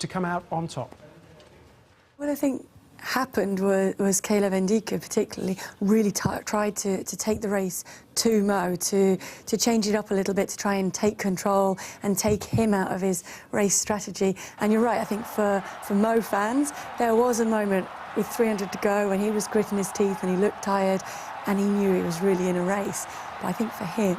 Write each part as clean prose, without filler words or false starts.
to come out on top? What I think happened was Caleb Ndika particularly really tried to take the race to Mo, to change it up a little bit, to try and take control and take him out of his race strategy. And you're right, I think for Mo fans, there was a moment with 300 to go when he was gritting his teeth and he looked tired and he knew he was really in a race. But I think for him,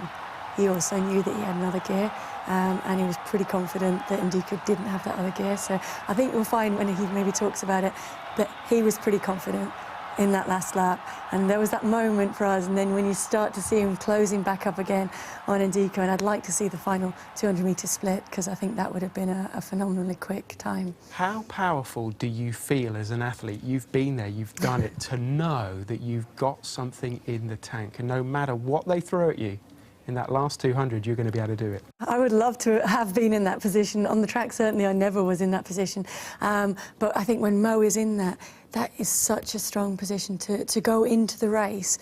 he also knew that he had another gear, and he was pretty confident that Ndika didn't have that other gear. So I think we'll find when he maybe talks about it that he was pretty confident in that last lap. And there was that moment for us, and then when you start to see him closing back up again on Ndika, and I'd like to see the final 200-metre split, because I think that would have been a phenomenally quick time. How powerful do you feel as an athlete? You've been there, you've done it, to know that you've got something in the tank, and no matter what they throw at you, in that last 200, you're going to be able to do it. I would love to have been in that position. On the track, certainly, I never was in that position. But I think when Mo is in that is such a strong position to go into the race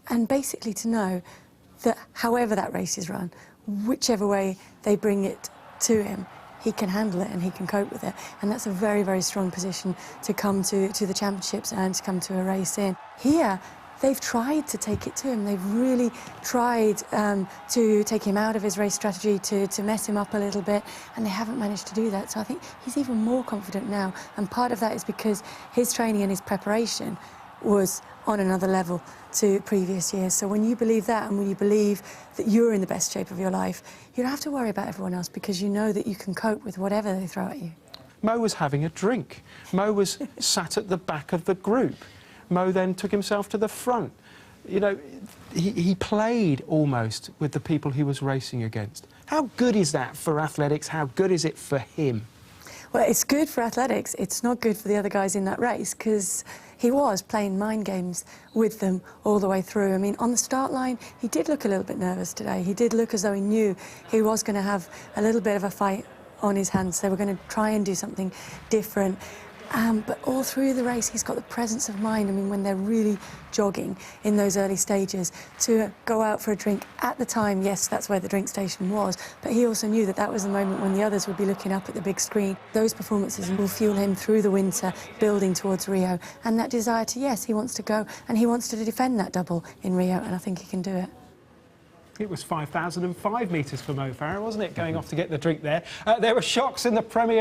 and basically to know that however that race is run, whichever way they bring it to him, he can handle it and he can cope with it. And that's a very, very strong position to come to the championships and to come to a race in. Here, they've tried to take it to him. They've really tried to take him out of his race strategy, to mess him up a little bit, and they haven't managed to do that. So I think he's even more confident now, and part of that is because his training and his preparation was on another level to previous years. So when you believe that, and when you believe that you're in the best shape of your life, you don't have to worry about everyone else, because you know that you can cope with whatever they throw at you. Mo was having a drink. Mo was sat at the back of the group. Mo then took himself to the front. You know, he played almost with the people he was racing against. How good is that for athletics? How good is it for him? Well, it's good for athletics. It's not good for the other guys in that race, because he was playing mind games with them all the way through. I mean, on the start line, he did look a little bit nervous today. He did look as though he knew he was going to have a little bit of a fight on his hands. They were going to try and do something different. But all through the race, he's got the presence of mind. I mean, when they're really jogging in those early stages, to go out for a drink at the time, yes, that's where the drink station was, but he also knew that that was the moment when the others would be looking up at the big screen. Those performances will fuel him through the winter, building towards Rio, and that desire to, yes, he wants to go, and he wants to defend that double in Rio, and I think he can do it. It was 5,005 metres for Mo Farah, wasn't it, going off to get the drink there? There were shocks in the Premier